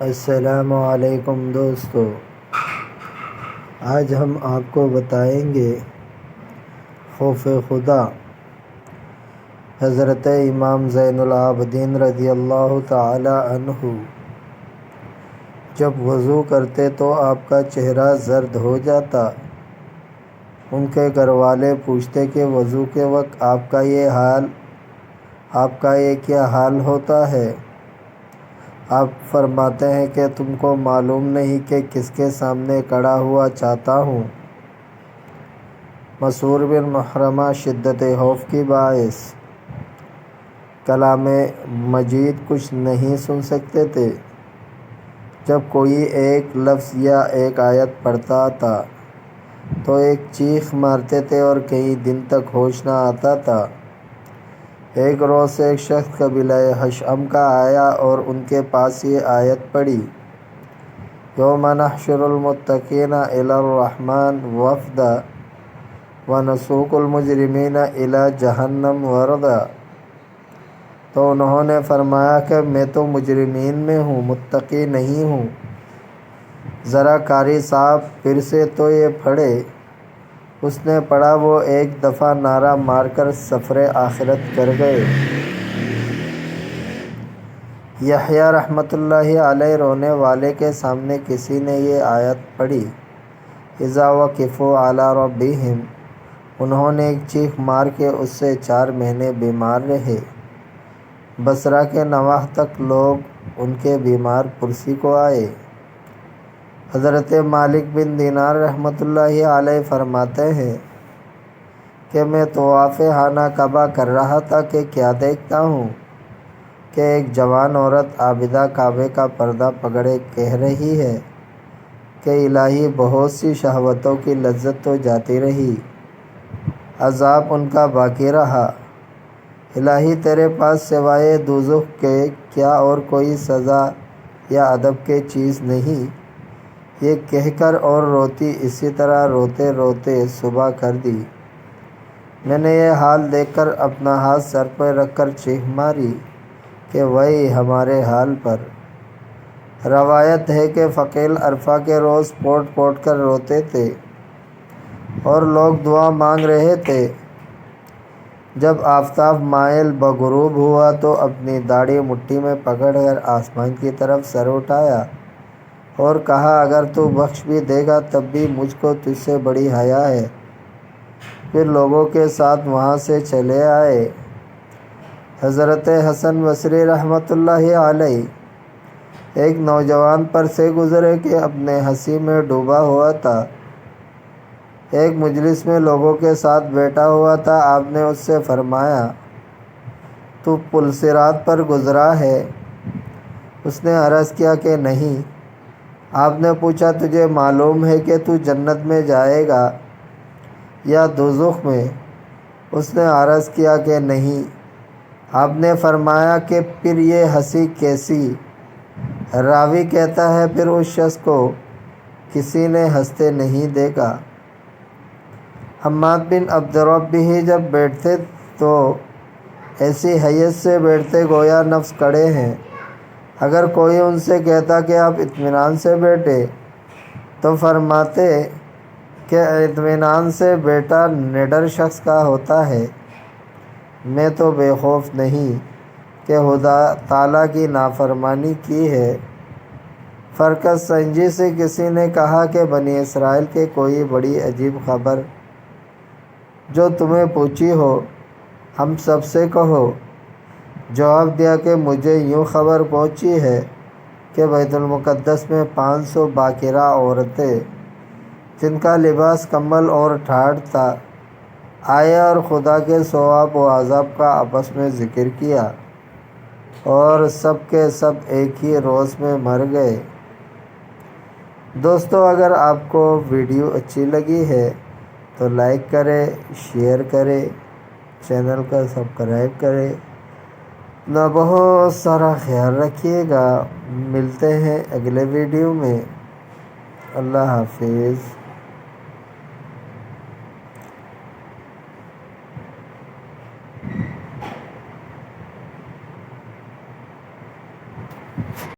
السلام علیکم دوستو، آج ہم آپ کو بتائیں گے خوف خدا حضرت امام زین العابدین رضی اللہ تعالی عنہ جب وضو کرتے تو آپ کا چہرہ زرد ہو جاتا۔ ان کے گھر والے پوچھتے کہ وضو کے وقت آپ کا یہ کیا حال ہوتا ہے؟ آپ فرماتے ہیں کہ تم کو معلوم نہیں کہ کس کے سامنے کھڑا ہوا چاہتا ہوں۔ مسعور بن محرمہ شدت خوف کی باعث کلام مجید کچھ نہیں سن سکتے تھے۔ جب کوئی ایک لفظ یا ایک آیت پڑھتا تھا تو ایک چیخ مارتے تھے اور کئی دن تک ہوش نہ آتا تھا۔ ایک روز ایک شخص قبیلہ حشم کا آیا اور ان کے پاس یہ آیت پڑھی، یوم نحشر المتقین الی الرحمن وفدا ونسوق المجرمین الی جہنم وردا۔ تو انہوں نے فرمایا کہ میں تو مجرمین میں ہوں، متقی نہیں ہوں۔ ذرا قاری صاحب پھر سے تو یہ پڑھے۔ اس نے پڑھا، وہ ایک دفعہ نعرہ مار کر سفر آخرت کر گئے۔ یحییٰ رحمۃ اللہ علیہ رونے والے کے سامنے کسی نے یہ آیت پڑھی، اذا وقفوا علی ربہم۔ انہوں نے ایک چیخ مار کے اس سے 4 مہینے بیمار رہے۔ بصرہ کے نواح تک لوگ ان کے بیمار پرسی کو آئے۔ حضرت مالک بن دینار رحمۃ اللہ علیہ فرماتے ہیں کہ میں طواف خانہ کعبہ کر رہا تھا کہ کیا دیکھتا ہوں کہ ایک جوان عورت عابدہ کعبے کا پردہ پکڑے کہہ رہی ہے کہ الہی بہت سی شہوتوں کی لذت تو جاتی رہی، عذاب ان کا باقی رہا۔ الہی تیرے پاس سوائے دوزخ کے کیا اور کوئی سزا یا ادب کی چیز نہیں؟ یہ کہہ کر اور روتی اسی طرح روتے روتے صبح کر دی۔ میں نے یہ حال دیکھ کر اپنا ہاتھ سر پر رکھ کر چیخ ماری کہ وہی ہمارے حال پر۔ روایت ہے کہ فقیل عرفہ کے روز پوٹ پوٹ کر روتے تھے اور لوگ دعا مانگ رہے تھے۔ جب آفتاب مائل بغروب ہوا تو اپنی داڑھی مٹھی میں پکڑ کر آسمان کی طرف سر اٹھایا اور کہا، اگر تو بخش بھی دے گا تب بھی مجھ کو تجھ سے بڑی حیا ہے۔ پھر لوگوں کے ساتھ وہاں سے چلے آئے۔ حضرت حسن بصری رحمۃ اللہ علیہ ایک نوجوان پر سے گزرے کہ اپنے ہنسی میں ڈوبا ہوا تھا۔ ایک مجلس میں لوگوں کے ساتھ بیٹھا ہوا تھا۔ آپ نے اس سے فرمایا، تو پل صراط پر گزرا ہے؟ اس نے عرض کیا کہ نہیں۔ آپ نے پوچھا، تجھے معلوم ہے کہ تو جنت میں جائے گا یا دوزخ میں؟ اس نے عرض کیا کہ نہیں۔ آپ نے فرمایا کہ پھر یہ ہنسی کیسی؟ راوی کہتا ہے، پھر اس شخص کو کسی نے ہنستے نہیں دیکھا۔ حماد بن عبد رب بھی جب بیٹھتے تو ایسی حیثیت سے بیٹھتے گویا نفس کھڑے ہیں۔ اگر کوئی ان سے کہتا کہ آپ اطمینان سے بیٹھے تو فرماتے کہ اطمینان سے بیٹھا نڈر شخص کا ہوتا ہے، میں تو بے خوف نہیں کہ خدا تعالیٰ کی نافرمانی کی ہے۔ فرقت سنجی سے کسی نے کہا کہ بنی اسرائیل کے کوئی بڑی عجیب خبر جو تمہیں پوچھی ہو ہم سب سے کہو۔ جواب دیا کہ مجھے یوں خبر پہنچی ہے کہ بیت المقدس میں 500 باکرہ عورتیں جن کا لباس کمبل اور ٹھاٹھ تھا آئے اور خدا کے ثواب و عذاب کا آپس میں ذکر کیا اور سب کے سب ایک ہی روز میں مر گئے۔ دوستو، اگر آپ کو ویڈیو اچھی لگی ہے تو لائک کریں، شیئر کریں، چینل کا سبسکرائب کریں۔ اپنا بہت سارا خیال رکھیے گا۔ ملتے ہیں اگلے ویڈیو میں۔ اللہ حافظ۔